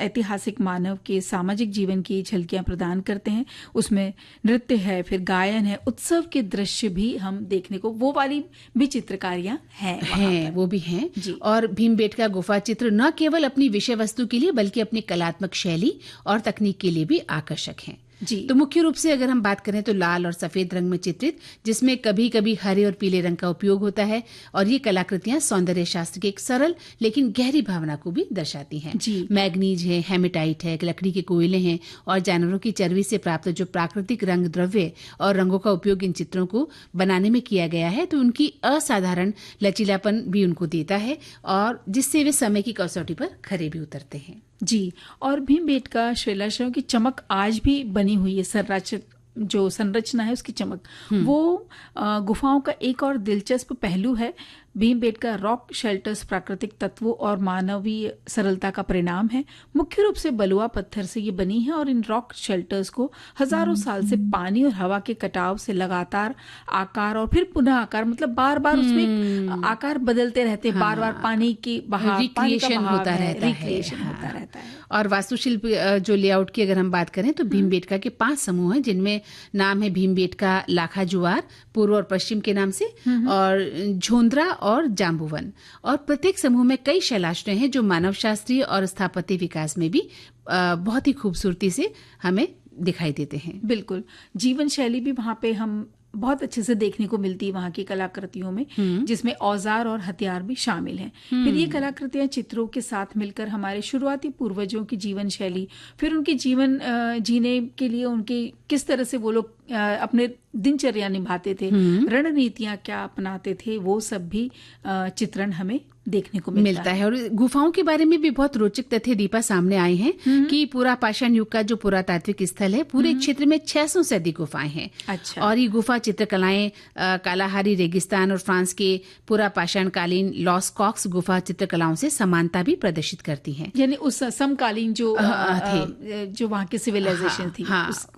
Speaker 1: ऐतिहासिक मानव के सामाजिक जीवन की झलकियां प्रदान करते हैं। उसमें नृत्य है, फिर गायन है, उत्सव के दृश्य भी हम देखने को, वो वाली भी चित्रकारियां हैं,
Speaker 2: वो भी हैं।
Speaker 1: जी।
Speaker 2: और भीमबेटका गुफा चित्र न केवल अपनी विषय वस्तु के लिए बल्कि अपनी कलात्मक शैली और तकनीक के लिए भी आकर्षक हैं।
Speaker 1: जी।
Speaker 2: तो मुख्य रूप से अगर हम बात करें तो लाल और सफेद रंग में चित्रित, जिसमें कभी कभी हरे और पीले रंग का उपयोग होता है। और ये कलाकृतियां सौंदर्य शास्त्र की एक सरल लेकिन गहरी भावना को भी दर्शाती हैं।
Speaker 1: जी।
Speaker 2: मैग्नीज है, हेमेटाइट है, लकड़ी के कोयले हैं और जानवरों की चर्बी से प्राप्त जो प्राकृतिक रंग द्रव्य और रंगों का उपयोग इन चित्रों को बनाने में किया गया है। तो उनकी असाधारण लचीलापन भी उनको देता है और जिससे वे समय की कसौटी पर खरे भी उतरते हैं।
Speaker 1: जी। और भीमबेटका शिलाश्रयों की चमक आज भी बनी हुई है। जो संरचना है उसकी चमक, वो गुफाओं का एक और दिलचस्प पहलू है। भीमबेटका रॉक शेल्टर्स प्राकृतिक तत्वों और मानवीय सरलता का परिणाम है। मुख्य रूप से बलुआ पत्थर से ये बनी है और इन रॉक शेल्टर्स को हजारों साल से पानी और हवा के कटाव से लगातार आकार और फिर पुनः आकार, मतलब बार बार उसमें आकार बदलते रहते हैं। बार बार पानी की बहाव,
Speaker 2: रिक्रिएशन होता रहता है। और वास्तुशिल्प जो लेआउट की अगर हम बात करें तो भीमबेटका के 5 समूह हैं, जिनमें नाम है भीमबेटका लाखा जुआर पूर्व और पश्चिम के नाम से, और झोंद्रा और जाम्बुवन। और प्रत्येक समूह में कई शैलाश्रय हैं जो मानव शास्त्रीय और स्थापत्य विकास में भी बहुत ही खूबसूरती से हमें दिखाई देते हैं।
Speaker 1: बिल्कुल। जीवन शैली भी वहाँ पे हम बहुत अच्छे से देखने को मिलती है वहाँ की कलाकृतियों में, जिसमें औजार और हथियार भी शामिल हैं। फिर ये कलाकृतियां चित्रों के साथ मिलकर हमारे शुरुआती पूर्वजों की जीवन शैली, फिर उनके जीवन जीने के लिए उनके किस तरह से वो लोग अपने दिनचर्या निभाते थे, रणनीतियां क्या अपनाते थे, वो सब भी चित्रण हमें देखने को मिलता है।
Speaker 2: और गुफाओं के बारे में भी बहुत रोचक तथ्य दीपा सामने आए हैं कि पूरा पाषाण युग का जो पुरातात्विक स्थल है, पूरे क्षेत्र में 600 से अधिक गुफाएं हैं।
Speaker 1: अच्छा।
Speaker 2: और ये गुफा चित्रकलाएं कालाहारी रेगिस्तान और फ्रांस के पूरा पाषाणकालीन लॉस कॉक्स गुफा चित्रकलाओं से समानता भी प्रदर्शित करती हैं।
Speaker 1: यानी उस समकालीन जो
Speaker 2: थे,
Speaker 1: जो वहाँ की सिविलाइजेशन थी,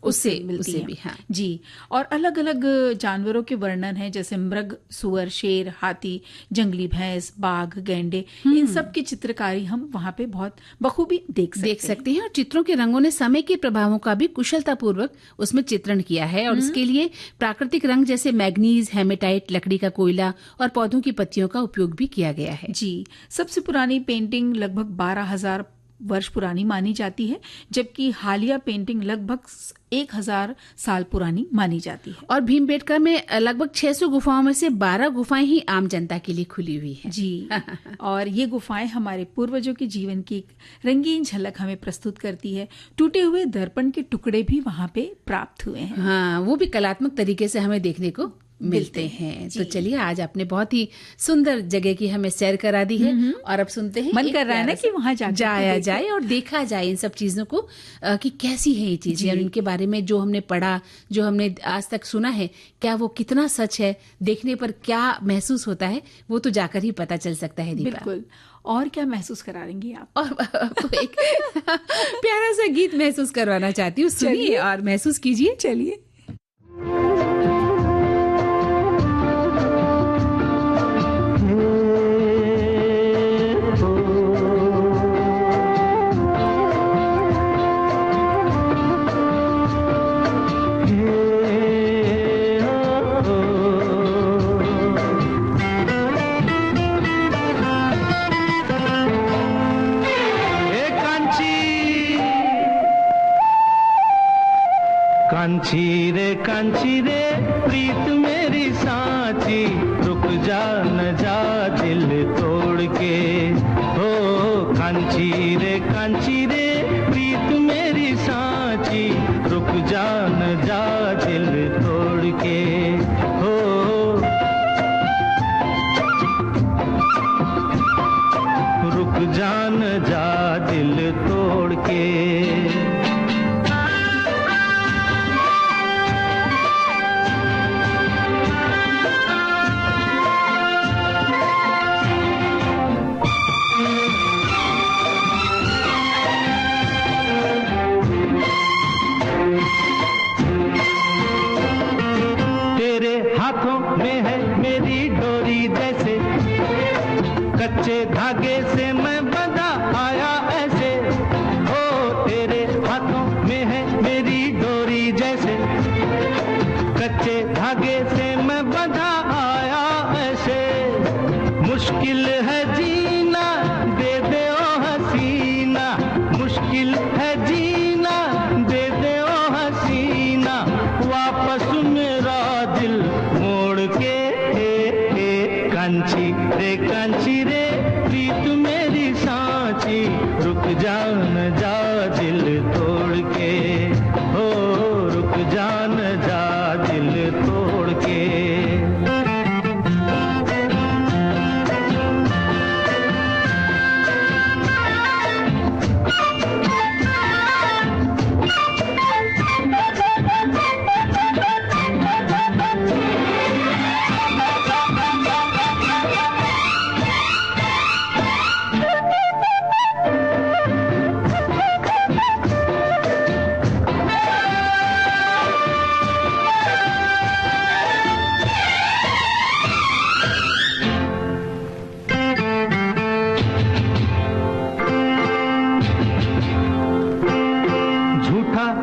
Speaker 2: उससे
Speaker 1: मिलती है।
Speaker 2: भी। हाँ
Speaker 1: जी। और अलग अलग जानवरों के वर्णन है, जैसे मृग, सुअर, शेर, हाथी, जंगली भैंस, बाघ, गैंडे, इन सब की चित्रकारी हम वहाँ पे बहुत बखूबी देख सकते हैं।
Speaker 2: और चित्रों के रंगों ने समय के प्रभावों का भी कुशलतापूर्वक उसमें चित्रण किया है। और इसके लिए प्राकृतिक रंग जैसे मैग्नीज, हेमेटाइट, लकड़ी का कोयला और पौधों की पत्तियों का उपयोग भी किया गया है।
Speaker 1: जी। सबसे पुरानी पेंटिंग लगभग 12,000 वर्ष पुरानी मानी जाती है, जबकि हालिया पेंटिंग लगभग 1,000 साल पुरानी मानी जाती है।
Speaker 2: और भीमबेटका में लगभग 600 गुफाओं में से 12 गुफाएं ही आम जनता के लिए खुली हुई हैं।
Speaker 1: जी। और ये गुफाएं हमारे पूर्वजों के जीवन की एक रंगीन झलक हमें प्रस्तुत करती है। टूटे हुए दर्पण के टुकड़े भी वहाँ पे प्राप्त हुए हैं।
Speaker 2: हाँ, वो भी कलात्मक तरीके से हमें देखने को मिलते हैं। तो चलिए, आज आपने बहुत ही सुंदर जगह की हमें सैर करा दी है और अब सुनते हैं,
Speaker 1: मन कर रहा है ना कि वहाँ
Speaker 2: जाया जाए और देखा जाए इन सब चीजों को कि कैसी है ये चीजें और इनके बारे में जो हमने पढ़ा, जो हमने आज तक सुना है, क्या वो कितना सच है, देखने पर क्या महसूस होता है, वो तो जाकर ही पता चल सकता है। दीपा,
Speaker 1: बिल्कुल। और क्या महसूस कराएंगी आप?
Speaker 2: और आपको एक प्यारा सा गीत महसूस करवाना चाहती हूँ, सुनिए और महसूस कीजिए।
Speaker 1: चलिए।
Speaker 4: कांची रे प्रीत मेरी सांची, रुक जा न जा दिल तोड़ के। हो कांची रे प्रीत मेरी सांची, रुक जा न जा दिल तोड़ के। हो रुक जा न जा दिल तोड़ के। हाथों में है मेरी डोरी जैसे, कच्चे धागे से मैं बंधा आया ऐसे। ओ तेरे हाथों में है मेरी डोरी जैसे, कच्चे धागे से मैं बंधा आया ऐसे। मुश्किल है जीना दे दे ओ हसीना, मुश्किल है जीना दे दे ओ हसीना, वापस मेरा दिल मोड़ के। कांची रे प्रीत मेरी सांची, रुक जा न जा दिल तोड़ के। हो रुक जा न जा दिल तोड़ के।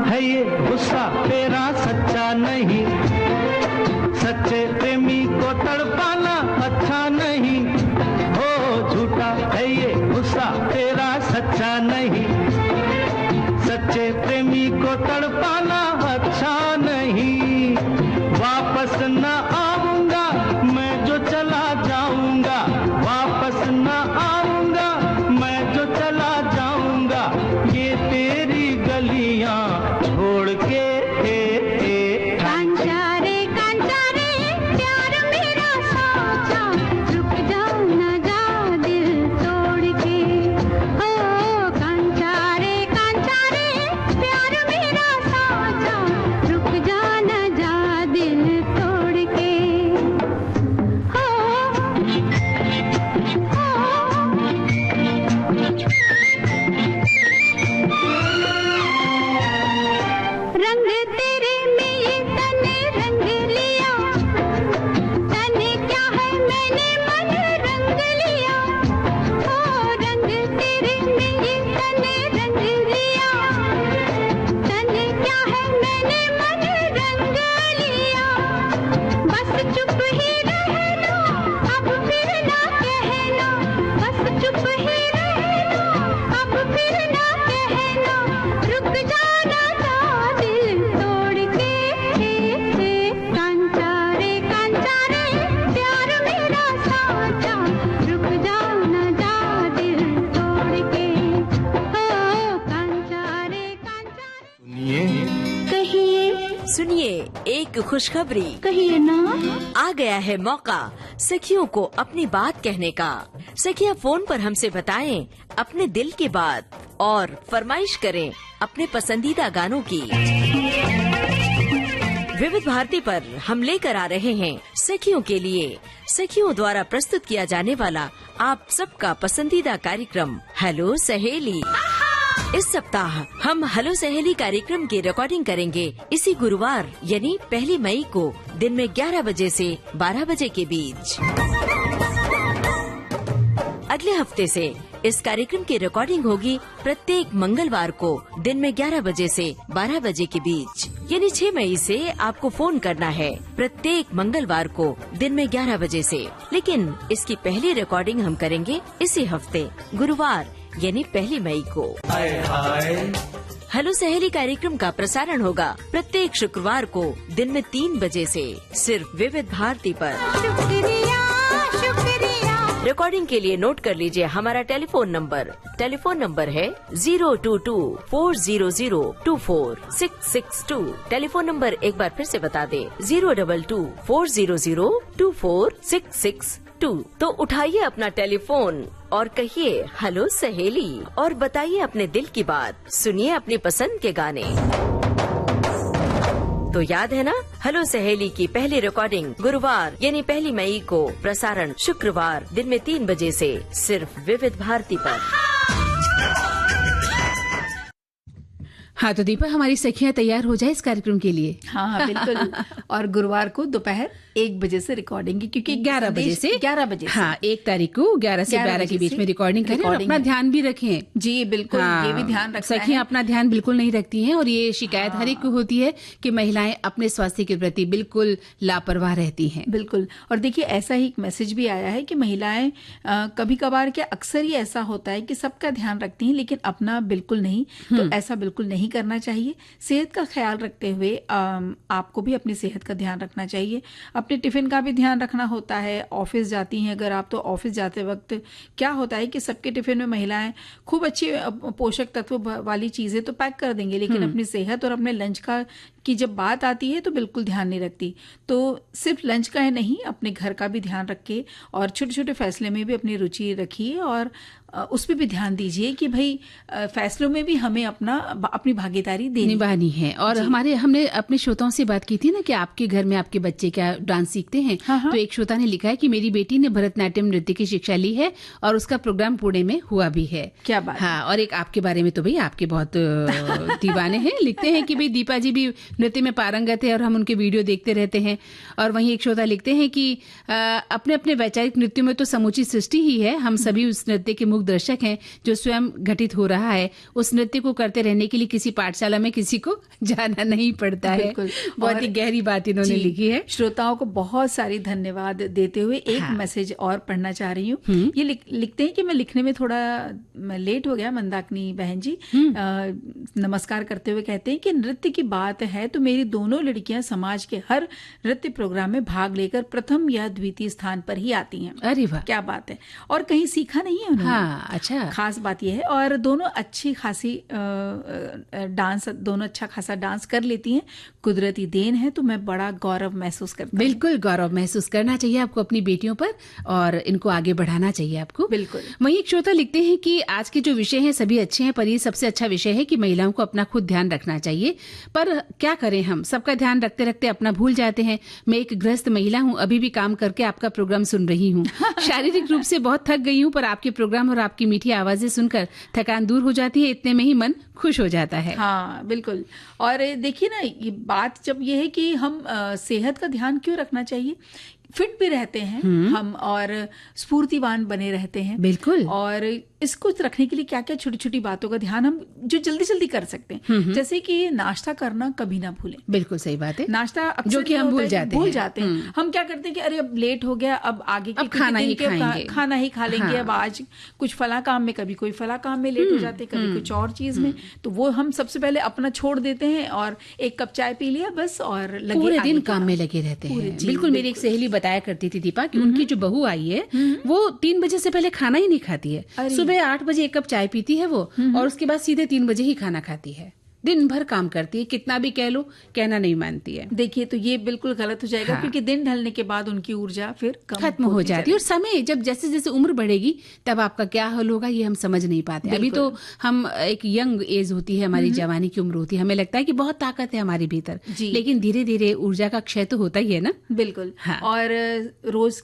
Speaker 4: है ये गुस्सा तेरा सच्चा नहीं, सच्चे प्रेमी को तड़पाना अच्छा नहीं। हो झूठा है ये गुस्सा तेरा सच्चा नहीं, सच्चे प्रेमी को तड़पाना अच्छा नहीं। वापस न आऊंगा मैं जो चला जाऊंगा, वापस न आऊंगा मैं जो चला जाऊंगा, ये तेरी गलियां छोड़ के।
Speaker 3: कांचा रे प्यार मेरा साचा, रुक जा न जा दिल तोड़ के। ओ कांचा रे प्यार मेरा साचा, रुक जा न जा दिल तोड़ के। हो रंग तेरे में ये तने रंग लिया, तने क्या है मैंने मन रंग लिया। ओ रंग तेरे में ये तने रंग लिया, तने क्या है मैंने मन रंग लिया। बस चुप ही रहना अब फिर ना कहना, बस चुप ही रहना अब फिर ना कहना, रुक जाना था दिल तोड़ के। कांचा रे प्यार मेरा साचा, रुक जा न जा दिल तोड़ के। ओ कांचा रे
Speaker 6: सुनिए एक खुशखबरी।
Speaker 3: कहिए ना।
Speaker 6: आ गया है मौका सखियों को अपनी बात कहने का। सखियां फोन पर हमसे बताएं अपने दिल की बात और फरमाइश करें अपने पसंदीदा गानों की। विविध भारती पर हम लेकर आ रहे हैं सखियों के लिए, सखियों द्वारा प्रस्तुत किया जाने वाला आप सबका पसंदीदा कार्यक्रम हेलो सहेली। इस सप्ताह हम हेलो सहेली कार्यक्रम की रिकॉर्डिंग करेंगे इसी गुरुवार यानी 1 मई को दिन में 11 बजे से 12 बजे के बीच। अगले हफ्ते से इस कार्यक्रम की रिकॉर्डिंग होगी प्रत्येक मंगलवार को दिन में 11 बजे से 12 बजे के बीच, यानी 6 मई से आपको फोन करना है प्रत्येक मंगलवार को दिन में 11 बजे से। लेकिन इसकी पहली रिकॉर्डिंग हम करेंगे इसी हफ्ते गुरुवार यानी 1 मई को।
Speaker 4: हाय हाय
Speaker 6: हेलो सहेली कार्यक्रम का प्रसारण होगा प्रत्येक शुक्रवार को दिन में 3 बजे से सिर्फ विविध भारती पर।
Speaker 3: शुक्रिया शुक्रिया।
Speaker 6: रिकॉर्डिंग के लिए नोट कर लीजिए हमारा टेलीफोन नंबर है 022-400-24662। टेलीफोन नंबर एक बार फिर से बता दें 022-400-24662। तो उठाइए अपना टेलीफोन और कहिए हेलो सहेली और बताइए अपने दिल की बात, सुनिए अपनी पसंद के गाने। तो याद है ना, हेलो सहेली की पहली रिकॉर्डिंग गुरुवार यानी 1 मई को, प्रसारण शुक्रवार दिन में 3 बजे से सिर्फ विविध भारती पर।
Speaker 2: हाँ तो दीपा, हमारी सखियां तैयार हो जाए इस कार्यक्रम के लिए।
Speaker 1: हाँ बिल्कुल। और गुरुवार को दोपहर 1 बजे से रिकॉर्डिंग, क्योंकि
Speaker 2: 11 बजे से
Speaker 1: 11 बजे से।
Speaker 2: हाँ 1 तारीख को 11 से 12 के बीच में रिकॉर्डिंग करें और अपना ध्यान भी रखें।
Speaker 1: जी बिल्कुल, ये भी ध्यान रखना है।
Speaker 2: सखियां अपना ध्यान बिल्कुल नहीं रखती हैं और ये शिकायत हर एक को होती है कि महिलाएं अपने स्वास्थ्य के प्रति बिल्कुल लापरवाह रहती हैं।
Speaker 1: बिल्कुल। और देखिए, ऐसा ही एक मैसेज भी आया है कि महिलाएं कभी कभार, क्या अक्सर ही ऐसा होता है कि सबका ध्यान रखती हैं लेकिन अपना बिल्कुल नहीं। तो ऐसा बिल्कुल नहीं करना चाहिए। सेहत का ख्याल रखते हुए आपको भी अपनी सेहत का ध्यान रखना चाहिए। अपने टिफिन का भी ध्यान रखना होता है। ऑफिस जाती हैं अगर आप, तो ऑफिस जाते वक्त क्या होता है कि सबके टिफिन में महिलाएं खूब अच्छी पोषक तत्व वाली चीजें तो पैक कर देंगे, लेकिन अपनी सेहत और अपने लंच की जब बात आती है तो बिल्कुल ध्यान नहीं रखती। तो सिर्फ लंच का है नहीं, अपने घर का भी ध्यान रखे और छोटे छोटे फैसले में भी अपनी रुचि रखिए और उस पर भी ध्यान दीजिए कि भाई फैसलों में भी हमें अपनी भागीदारी
Speaker 2: निभानी है। और हमने अपने श्रोताओं से बात की थी ना कि आपके घर में आपके बच्चे क्या डांस सीखते हैं। तो एक श्रोता ने लिखा है कि मेरी बेटी ने भरतनाट्यम नृत्य की शिक्षा ली है और उसका प्रोग्राम पुणे में हुआ भी है।
Speaker 1: क्या बात।
Speaker 2: हाँ, और एक आपके बारे में तो भाई आपके बहुत दीवाने हैं, लिखते हैं कि भाई दीपा जी भी नृत्य में पारंगत है और हम उनके वीडियो देखते रहते हैं। और वहीं एक श्रोता लिखते हैं कि अपने अपने वैचारिक नृत्यों में तो समूची सृष्टि ही है, हम सभी उस नृत्य के दर्शक हैं जो स्वयं घटित हो रहा है। उस नृत्य को करते रहने के लिए किसी पाठशाला में किसी को जाना नहीं पड़ता है। बहुत ही गहरी बात इन्होंने लिखी है।
Speaker 1: श्रोताओं को बहुत सारी धन्यवाद देते हुए एक मैसेज और पढ़ना चाह रही हूँ। ये लिखते हैं कि मैं लिखने में थोड़ा लेट हो गया। मंदाकिनी बहन जी नमस्कार करते हुए कहते हैं कि नृत्य की बात है तो मेरी दोनों लड़कियां समाज के हर नृत्य प्रोग्राम में भाग लेकर प्रथम या द्वितीय स्थान पर ही आती हैं।
Speaker 2: अरे वाह,
Speaker 1: क्या बात है। और कहीं सीखा नहीं है उन्होंने।
Speaker 2: अच्छा,
Speaker 1: खास बात यह है। और दोनों अच्छी खासी दोनों अच्छा खासा डांस कर लेती हैं। कुदरती देन है। तो मैं बड़ा गौरव महसूस करती हूँ।
Speaker 2: बिल्कुल गौरव महसूस करना चाहिए आपको अपनी बेटियों पर और इनको आगे बढ़ाना चाहिए आपको।
Speaker 1: बिल्कुल।
Speaker 2: वहीं एक श्रोता लिखते हैं कि आज के जो विषय हैं सभी अच्छे हैं, पर ये सबसे अच्छा विषय है कि महिलाओं को अपना खुद ध्यान रखना चाहिए। पर क्या करें, हम सबका ध्यान रखते रखते अपना भूल जाते हैं। मैं एक गृहस्थ महिला हूँ, अभी भी काम करके आपका प्रोग्राम सुन रही हूँ। शारीरिक रूप से बहुत थक गई हूँ, पर आपके प्रोग्राम और आपकी मीठी आवाजें सुनकर थकान दूर हो जाती है। इतने में ही मन खुश हो जाता है।
Speaker 1: हाँ बिल्कुल। और देखिए ना, ये बात जब ये है कि हम सेहत का ध्यान क्यों रखना चाहिए, फिट भी रहते हैं हम और स्फूर्तिवान बने रहते हैं।
Speaker 2: बिल्कुल।
Speaker 1: और इसको रखने के लिए क्या क्या छोटी छोटी बातों का ध्यान हम जो जल्दी जल्दी कर सकते हैं, जैसे कि नाश्ता करना कभी ना भूलें।
Speaker 2: बिल्कुल सही बात है।
Speaker 1: नाश्ता
Speaker 2: जो कि हम भूल जाते हैं।
Speaker 1: हम क्या करते हैं कि अरे अब लेट हो गया, अब आगे
Speaker 2: अब खाना ही
Speaker 1: खा लेंगे। अब आज कुछ फला काम में, कभी कोई फला काम में लेट हो जाते हैं, कभी कुछ और चीज में। तो वो हम सबसे पहले अपना छोड़ देते हैं और 1 कप चाय पी लिया बस, और
Speaker 2: पूरे दिन काम में लगे रहते हैं। बिल्कुल। मेरी एक सहेली बताया करती थी दीपा कि उनकी जो बहू आई है वो 3 बजे से पहले खाना ही नहीं खाती है। सुबह 8 बजे 1 कप चाय पीती है वो और उसके बाद सीधे 3 बजे ही खाना खाती है। दिन भर काम करती है, कितना भी कह लो कहना नहीं मानती है।
Speaker 1: देखिए, तो ये बिल्कुल गलत हो जाएगा। क्योंकि दिन ढलने के बाद उनकी ऊर्जा फिर
Speaker 2: खत्म हो जाती है। और समय जब जैसे जैसे उम्र बढ़ेगी तब आपका क्या हल होगा ये हम समझ नहीं पाते। अभी तो हम एक यंग एज होती है, हमारी जवानी की उम्र होती है, हमें लगता है कि बहुत ताकत है हमारे भीतर, लेकिन धीरे धीरे ऊर्जा का क्षय तो होता ही है ना।
Speaker 1: बिल्कुल। और रोज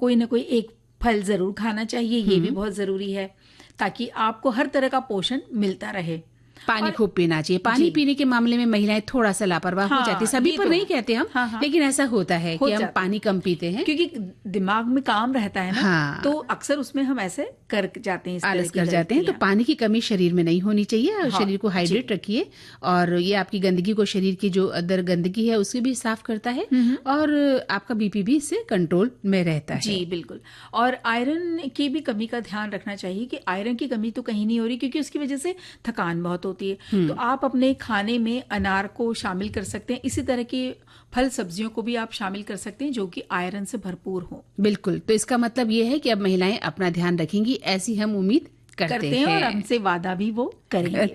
Speaker 1: कोई ना कोई एक फल जरूर खाना चाहिए, ये भी बहुत जरूरी है ताकि आपको हर तरह का पोषण मिलता रहे।
Speaker 2: पानी खूब पीना चाहिए। पानी पीने के मामले में महिलाएं थोड़ा सा लापरवाह हो जाती है। सभी पर नहीं कहते हम, लेकिन ऐसा होता है कि हम पानी कम पीते हैं
Speaker 1: क्योंकि दिमाग में काम रहता है ना। तो अक्सर उसमें हम ऐसे कर जाते हैं,
Speaker 2: आलस कर जाते हैं। तो पानी की कमी शरीर में नहीं होनी चाहिए। शरीर को हाइड्रेट रखिए और ये आपकी गंदगी को, शरीर की जो अंदर गंदगी है उससे भी साफ करता है और आपका बीपी भी इससे कंट्रोल में रहता है।
Speaker 1: जी बिल्कुल। और आयरन की भी कमी का ध्यान रखना चाहिए कि आयरन की कमी तो कहीं नहीं हो रही, क्योंकि उसकी वजह से थकान बहुत होती है। तो आप अपने खाने में अनार को शामिल कर सकते हैं। इसी तरह के फल सब्जियों को भी आप शामिल कर सकते हैं जो कि आयरन से भरपूर हो।
Speaker 2: बिल्कुल, तो इसका मतलब ये है कि अब महिलाएं अपना ध्यान रखेंगी, ऐसी हम उम्मीद करते हैं
Speaker 1: और हमसे वादा भी वो करेंगे।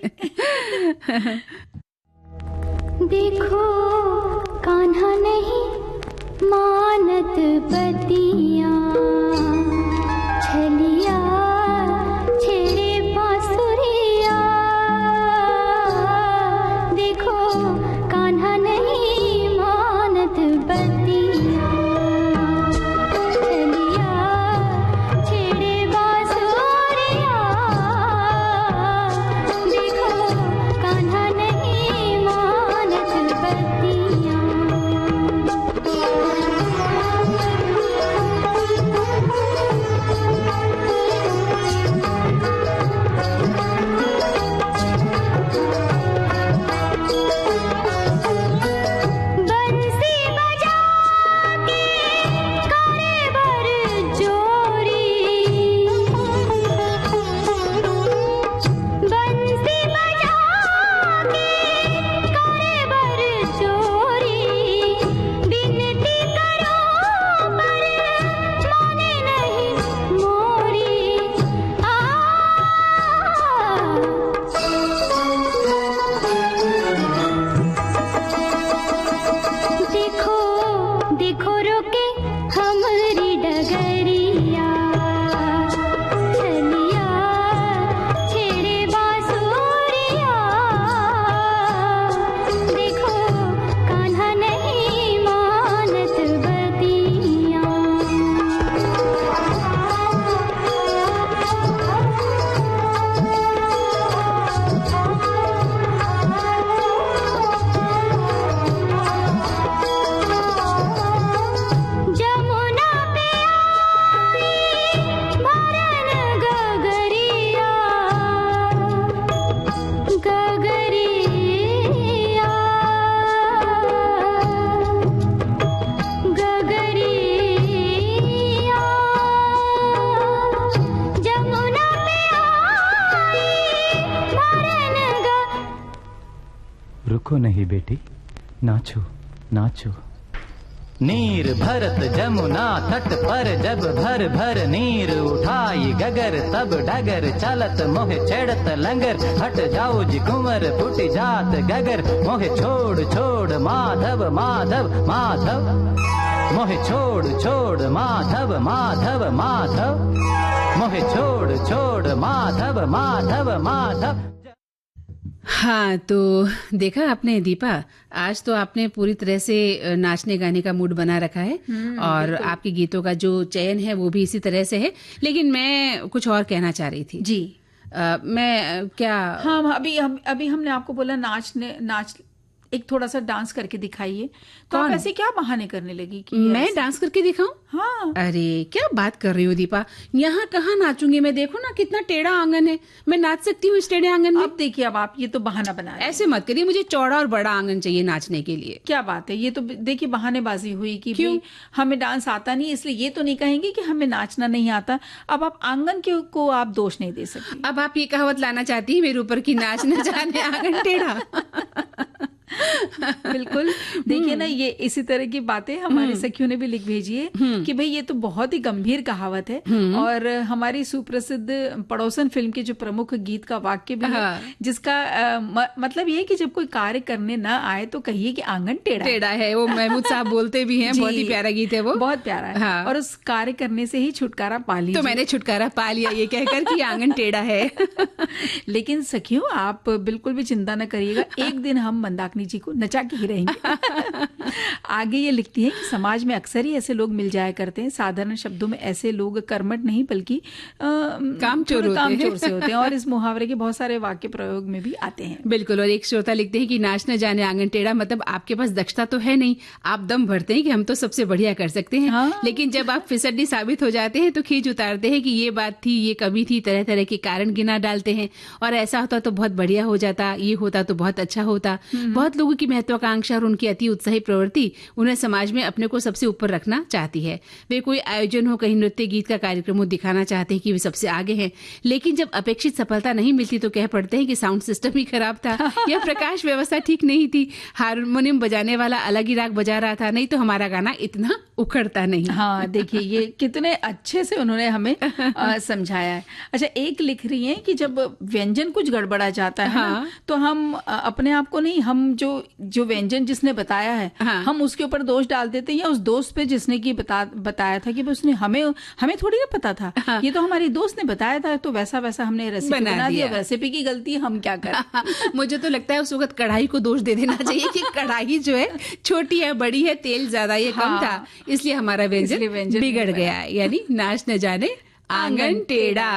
Speaker 3: देखो कान्हा नहीं मानत बतिया, छलिया छेड़े बांसुरिया। देखो कान्हा नहीं मानत बतिया, छलिया छेड़े बांसुरिया। देखो कान्हा नहीं मानत बतिया। बंसी बजा के करे बर जोरी, बंसी बजा के करे बर जोरी। बिनती करो पर माने नहीं मोरी। देखो देखो रोके हमारी डगरिया, छलिया छेड़े बांसुरिया। देखो कान्हा नहीं मानत बतिया। जमुना पे आई भरन गगरिया, गगरिया, गगरिया। जमुना पे आई भरन
Speaker 4: रुको नहीं बेटी, नाचो नाचो। नीर भरत जमुना तट पर जब भर भर नीर उठाई गगर, तब डगर चलत मोहे छेड़त लंगर। हट जाओ जी कुंवर फुट जात गगर, मोहे छोड़ छोड़ माधव माधव माधव। मोहे छोड़ छोड़ माधव माधव माधव। मोहे छोड़ छोड़ माधव माधव माधव।
Speaker 2: हाँ, तो देखा आपने दीपा, आज तो आपने पूरी तरह से नाचने गाने का मूड बना रखा है और आपके गीतों का जो चयन है वो भी इसी तरह से है। लेकिन मैं कुछ और कहना चाह रही थी
Speaker 1: जी।
Speaker 2: मैं क्या
Speaker 1: हाँ, अभी हमने आपको बोला नाच एक थोड़ा सा डांस करके दिखाइए। तो आप ऐसे क्या बहाने करने लगी कि
Speaker 2: मैं डांस करके दिखाऊं?
Speaker 1: हाँ,
Speaker 2: अरे क्या बात कर रही हो दीपा, यहाँ कहाँ नाचूंगी मैं? देखो ना कितना टेढ़ा आंगन है, मैं नाच सकती हूँ इस टेढ़े आंगन में?
Speaker 1: अब देखिए, अब आप ये तो बहाना बना रहे हैं।
Speaker 2: ऐसे मत करिए, मुझे चौड़ा और बड़ा आंगन चाहिए नाचने के लिए।
Speaker 1: क्या बात है, ये तो देखिए बहानेबाजी हुई कि भाई हमें डांस आता नहीं, इसलिए ये तो नहीं कहेंगे कि हमें नाचना नहीं आता। अब आप आंगन को आप दोष नहीं दे सकते।
Speaker 2: अब आप ये कहावत लाना चाहती है मेरे ऊपर कि नाच न जाने आंगन टेढ़ा?
Speaker 1: बिल्कुल, देखिए ना, ये इसी तरह की बातें हमारे सखियों ने भी लिख भेजी है कि भाई ये तो बहुत ही गंभीर कहावत है। और हमारी सुप्रसिद्ध पड़ोसन फिल्म के जो प्रमुख गीत का वाक्य भी है, जिसका मतलब ये है कि जब कोई कार्य करने ना आए तो कहिए कि आंगन टेढ़ा
Speaker 2: है। वो महमूद साहब बोलते भी हैं, बहुत ही प्यारा गीत है वो,
Speaker 1: बहुत प्यारा है। हाँ। और उस कार्य करने से ही छुटकारा पा लिया।
Speaker 2: तो मैंने छुटकारा पा लिया ये कहकर कि आंगन टेढ़ा है।
Speaker 1: लेकिन सखियों, आप बिल्कुल भी चिंता न करिएगा, एक दिन हम मंदाकिनी जी को नचा के ही रहेंगे। आगे ये लिखती है कि समाज में अक्सर ही ऐसे लोग मिल जाया करते हैं। साधारण शब्दों में ऐसे लोग कर्मठ नहीं बल्कि कामचोर से होते हैं, और इस मुहावरे के बहुत सारे वाक्य प्रयोग में भी आते हैं।
Speaker 2: बिल्कुल। और एक श्रोता लिखते हैं कि नाच न जाने आंगन टेढ़ा, मतलब आपके पास दक्षता तो है नहीं, आप दम भरते हैं कि हम तो सबसे बढ़िया कर सकते हैं। हाँ। लेकिन जब आप फिसड्डी साबित हो जाते हैं तो खींच उतारते हैं कि ये बात थी, ये कमी थी, तरह तरह के कारण गिना डालते हैं। और ऐसा होता तो बहुत बढ़िया हो जाता, ये होता तो बहुत अच्छा होता। बहुत लोगों की महत्वाकांक्षा और उनकी अति उत्साही प्रवृत्ति उन्हें समाज में अपने को सबसे ऊपर रखना चाहती है। वे कोई आयोजन हो, कहीं नृत्य गीत का कार्यक्रम हो, दिखाना चाहते हैं कि वे सबसे आगे हैं, लेकिन जब अपेक्षित सफलता नहीं मिलती तो कह पड़ते हैं कि साउंड सिस्टम ही खराब था या प्रकाश व्यवस्था ठीक नहीं थी, हारमोनियम बजाने वाला अलग ही राग बजा रहा था, नहीं तो हमारा गाना इतना उखड़ता नहीं।
Speaker 1: हाँ, देखिए ये कितने अच्छे से उन्होंने हमें समझाया है। अच्छा, एक लिख रही हैं कि जब व्यंजन कुछ गड़बड़ा जाता है ना, तो हम अपने आप को नहीं, हम जो व्यंजन जिसने बताया है हम उसके ऊपर दोष डाल देते हैं, या उस दोस्त पे जिसने की बताया था कि उसने हमें थोड़ी ना पता था, ये तो हमारी दोस्त ने बताया था, तो वैसा हमने रेसिपी बना दिया। रेसिपी की गलती हम क्या करें।
Speaker 2: मुझे तो लगता है उस वक्त कढ़ाई को दोष दे देना चाहिए कि कढ़ाई जो है छोटी है, बड़ी है, तेल ज्यादा या कम था, इसलिए हमारा व्यंजन बिगड़ गया। यानी नाच न जाने आंगन टेढ़ा।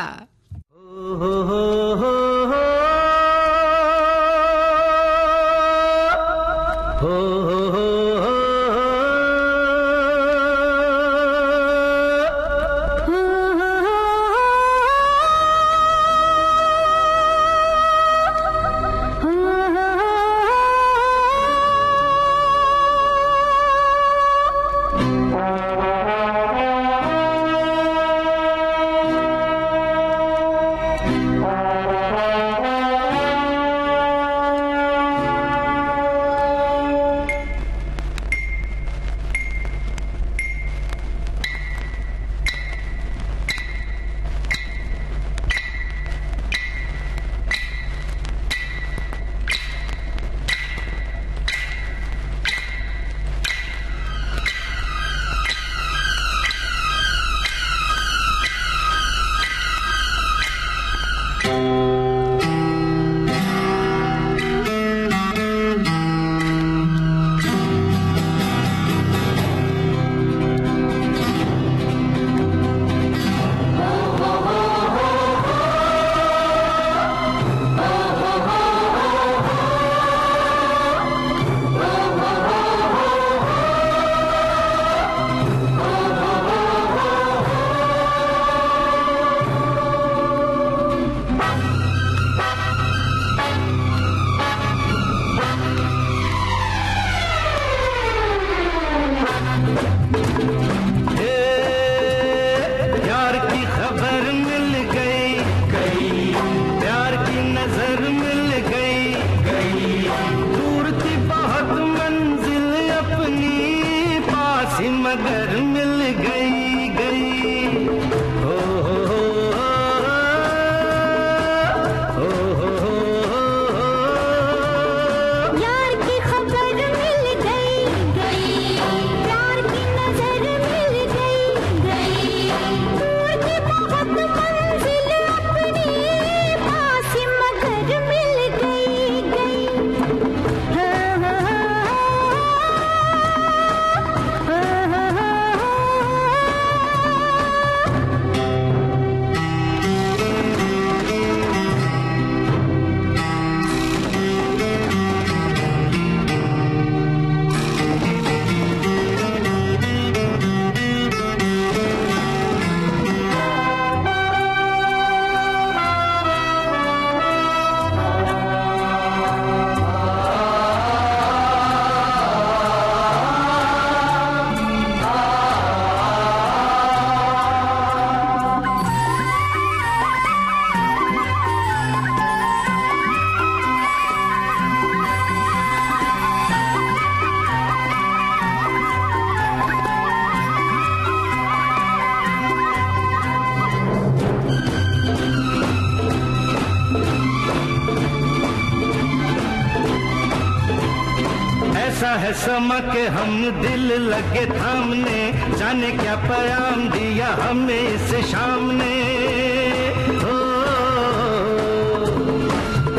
Speaker 4: है समा के हम दिल लगे थामने, जाने क्या पैगाम दिया हमें इस शाम ने।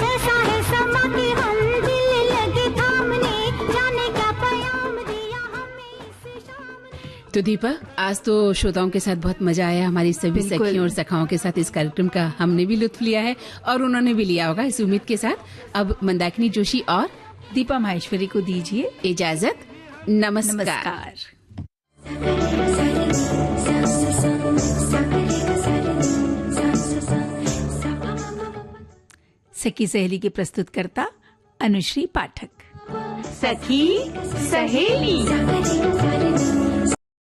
Speaker 3: ऐसा है समा के हम दिल लगे थामने, जाने क्या पैगाम दिया हमें इस शाम ने।
Speaker 2: तो दीपा, आज तो श्रोताओं के साथ बहुत मजा आया। हमारी सभी सखियों और सखाओं के साथ इस कार्यक्रम का हमने भी लुत्फ लिया है और उन्होंने भी लिया होगा, इस उम्मीद के साथ। अब मंदाकिनी जोशी और
Speaker 1: दीपा माहेश्वरी को दीजिए
Speaker 2: इजाजत। नमस्कार।
Speaker 1: सखी सहेली की प्रस्तुतकर्ता अनुश्री पाठक।
Speaker 7: सखी सहेली।